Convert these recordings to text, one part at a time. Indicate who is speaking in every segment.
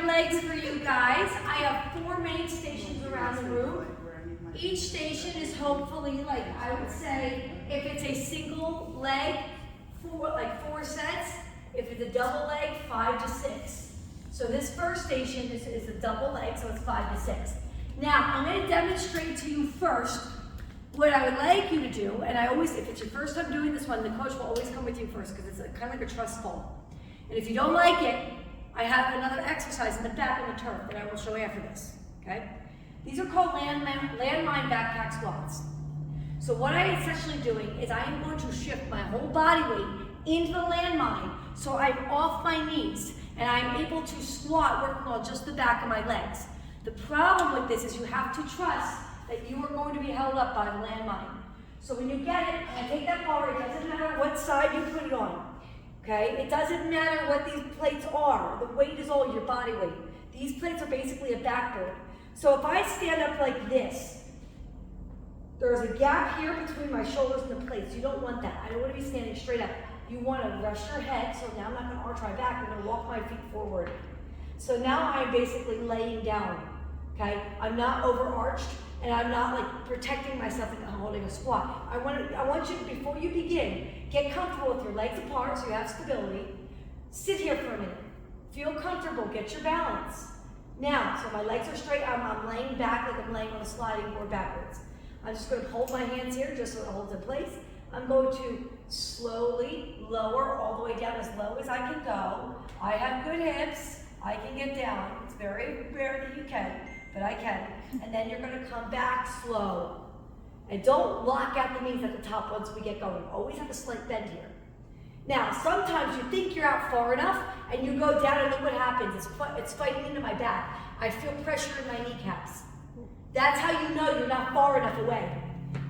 Speaker 1: describe legs for you guys. I have 4 main stations around the room. Each station is hopefully, like I would say, if it's a single leg, 4 sets. If it's a double leg, 5 to 6. So this first station is a double leg, so it's 5 to 6. Now, I'm going to demonstrate to you first what I would like you to do, and I always, if it's your first time doing this one, the coach will always come with you first because it's kind of like a trust fall. And if you don't like it, I have another exercise in the back of the turf that I will show you after this, okay? These are called landmine backpack squats. So what I am essentially doing is I am going to shift my whole body weight into the landmine so I'm off my knees and I'm able to squat working on just the back of my legs. The problem with this is you have to trust that you are going to be held up by the landmine. So when you get it, and I take that bar, it doesn't matter what side you put it on, okay? It doesn't matter what these plates are. The weight is all your body weight. These plates are basically a backboard. So if I stand up like this, there's a gap here between my shoulders and the plates. You don't want that. I don't want to be standing straight up. You want to rest your head, so now I'm not going to arch my back. I'm going to walk my feet forward. So now I'm basically laying down, okay? I'm not overarched, and I'm not like protecting myself and holding a squat. I want you to, before you begin, get comfortable with your legs apart so you have stability. Sit here for a minute. Feel comfortable, get your balance. Now, so my legs are straight, I'm laying back like I'm laying on a sliding board backwards. I'm just going to hold my hands here just so it holds in place. I'm going to slowly lower all the way down as low as I can go. I have good hips. I can get down. It's very rare that you can, but I can. And then you're going to come back slow. And don't lock out the knees at the top once we get going. Always have a slight bend here. Now, sometimes you think you're out far enough and you go down and look what happens. It's fighting into my back. I feel pressure in my kneecaps. That's how you know you're not far enough away.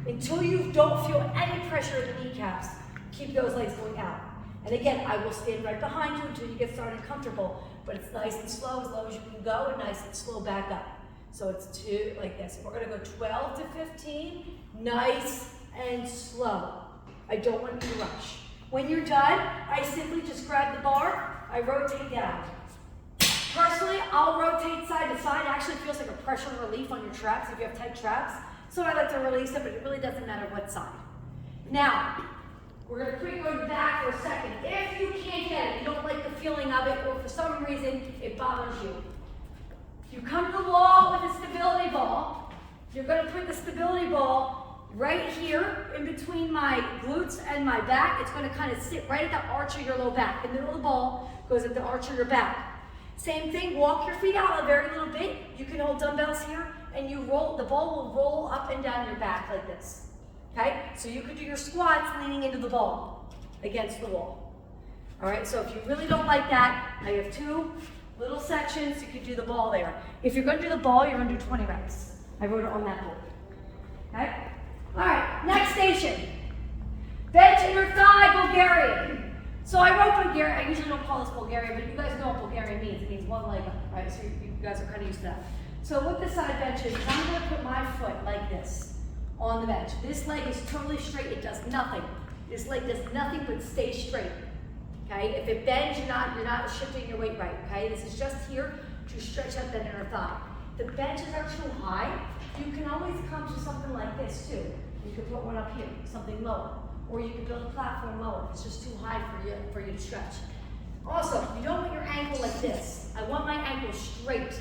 Speaker 1: Until you don't feel any pressure in the kneecaps, keep those legs going out. And again, I will stand right behind you until you get started comfortable, but it's nice and slow as low as you can go and nice and slow back up. So it's 2 like this. We're gonna go 12 to 15, nice and slow. I don't want you to rush. When you're done, I simply just grab the bar, I rotate down. Personally, I'll rotate side to side. It actually feels like a pressure relief on your traps if you have tight traps. So I like to release it, but it really doesn't matter what side. Now, we're going to quickly go back for a second. If you can't get it, you don't like the feeling of it, or for some reason it bothers you. If you come to the wall with a stability ball, you're going to put the stability ball right here in between my glutes and my back. It's going to kind of sit right at the arch of your low back. The middle of the ball goes at the arch of your back. Same thing, walk your feet out a very little bit. You can hold dumbbells here, and you roll, the ball will roll up and down your back like this. Okay? So you could do your squats leaning into the ball against the wall. All right, so if you really don't like that, I have 2 little sections. You could do the ball there. If you're going to do the ball, you're going to do 20 reps. I wrote it on that board. Okay? All right, next station. Bench in your thigh, Bulgarian. So I wrote Bulgarian. I usually don't call this Bulgarian, but you guys know what Bulgarian means. It means one leg up, right? So you guys are kind of used to that. So what the side bench is, I'm going to put my foot like this on the bench. This leg is totally straight. It does nothing. This leg does nothing but stay straight. Okay? If it bends, you're not shifting your weight right. Okay? This is just here to stretch out that inner thigh. The benches are too high. You can always come to something like this too. You could put one up here, something lower. Or you can build a platform lower. It's just too high for you to stretch. Also, you don't want your ankle like this. I want my ankle straight.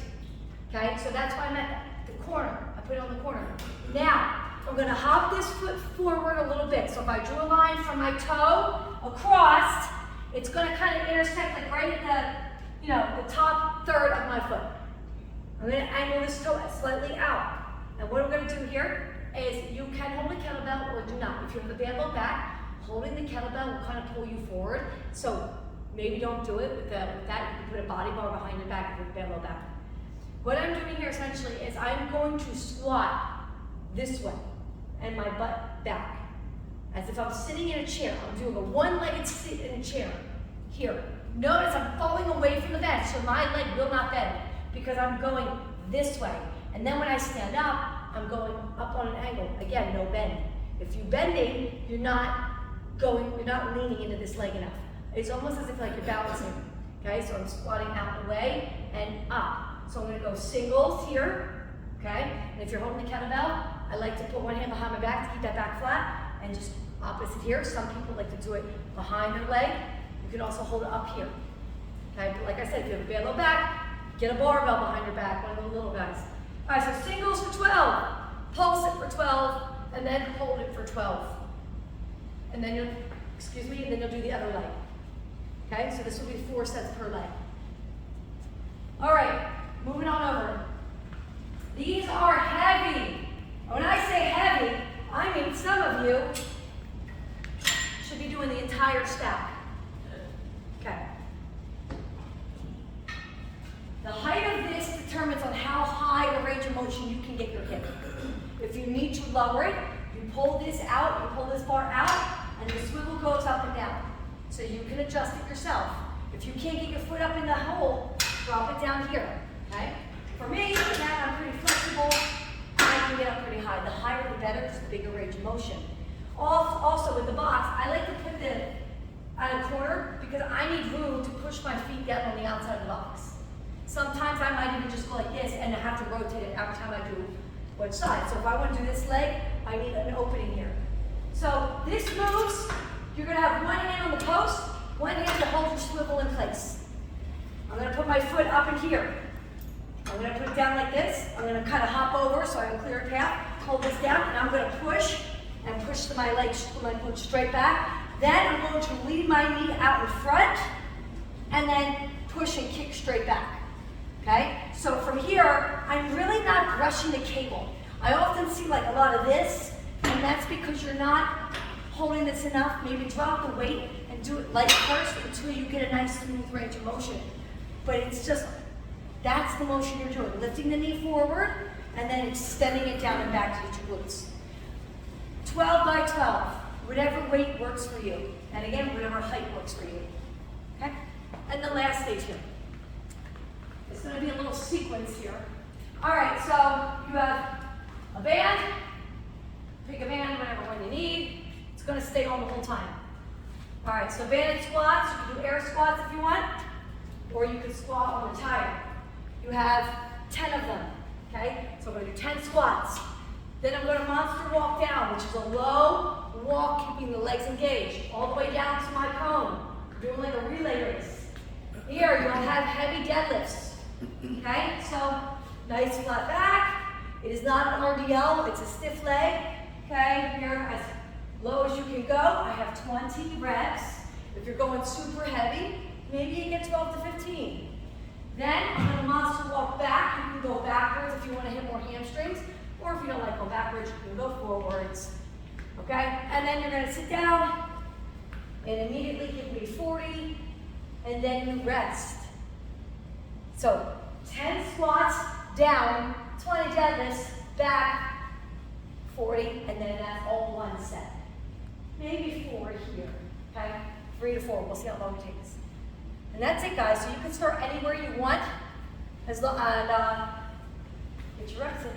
Speaker 1: Okay, so that's why I'm at the corner. I put it on the corner. Now, I'm gonna hop this foot forward a little bit. So if I drew a line from my toe across, it's gonna kind of intersect like right at the top third of my foot. I'm gonna angle this toe slightly out. And what I'm gonna do here is you can hold a kettlebell or do not. If you have the barbell back, holding the kettlebell will kind of pull you forward. So maybe don't do it with that. You can put a body bar behind your back with the barbell back. What I'm doing here essentially is I'm going to squat this way and my butt back. As if I'm sitting in a chair. I'm doing a one-legged sit in a chair. Here. Notice I'm falling away from the bench, so my leg will not bend because I'm going this way. And then when I stand up, I'm going up on an angle. Again, no bend. If you're bending, you're not leaning into this leg enough. It's almost as if like you're balancing. Okay, so I'm squatting out and away and up. So I'm gonna go singles here, okay? And if you're holding the kettlebell, I like to put one hand behind my back to keep that back flat, and just opposite here. Some people like to do it behind their leg. You can also hold it up here. Okay, but like I said, if you have a bad low back, get a barbell behind your back, one of the little guys. All right, so singles for 12, pulse it for 12, and then hold it for 12. And then you'll, and then you'll do the other leg. Okay, so this will be 4 sets per leg. All right, moving on over. These are heavy. When I say heavy, I mean some of you should be doing the entire stack. Okay. The height of this determines on how high a range of motion you can get your hip. If you need to lower it, you pull this out, you pull this bar out, and the swivel goes up and down. So you can adjust it yourself. If you can't get your foot up in the hole, drop it down here, okay? For me, again, I'm pretty flexible. I can get up pretty high. The higher the better, just the bigger range of motion. Also with the box, I like to put it at a corner because I need room to push my feet down on the outside of the box. Sometimes I might even just go like this and I have to rotate it every time I do which side. So if I want to do this leg, I need an opening here. So this moves, you're going to have one hand on the post, one hand to hold your swivel in place. I'm going to put my foot up in here. I'm going to put it down like this. I'm going to kind of hop over so I have a clear path, hold this down, and I'm going to push my legs, my foot straight back. Then I'm going to lead my knee out in front and then push and kick straight back. Okay? So from here, I'm really not brushing the cable. I often see like a lot of this, and that's because you're not holding this enough. Maybe drop the weight and do it light first until you get a nice smooth range of motion. But it's just, that's the motion you're doing. Lifting the knee forward and then extending it down and back to hit your glutes. 12 by 12, whatever weight works for you. And again, whatever height works for you. Okay? And the last stage here. It's going to be a little sequence here. All right, so you have a band. Pick a band, whatever one you need. It's going to stay on the whole time. All right, so banded squats. You can do air squats if you want, or you can squat on the tire. You have 10 of them, okay? So I'm going to do 10 squats. Then I'm going to monster walk down, which is a low walk, keeping the legs engaged, all the way down to my cone. Doing like a relay race. Here, you'll have heavy deadlifts. Okay, so nice flat back. It is not an RDL, it's a stiff leg. Okay, here as low as you can go. I have 20 reps. If you're going super heavy, maybe you get 12 to 15. Then I'm going to monster walk back. You can go backwards if you want to hit more hamstrings, or if you don't like go backwards, you can go forwards. Okay, and then you're going to sit down and immediately give me 40, and then you rest. So 10 squats, down, 20 deadlifts, back, 40, and then that's all one set. Maybe 4 here, okay? 3 to 4, we'll see how long it takes. And that's it, guys. So you can start anywhere you want, and get your reps in.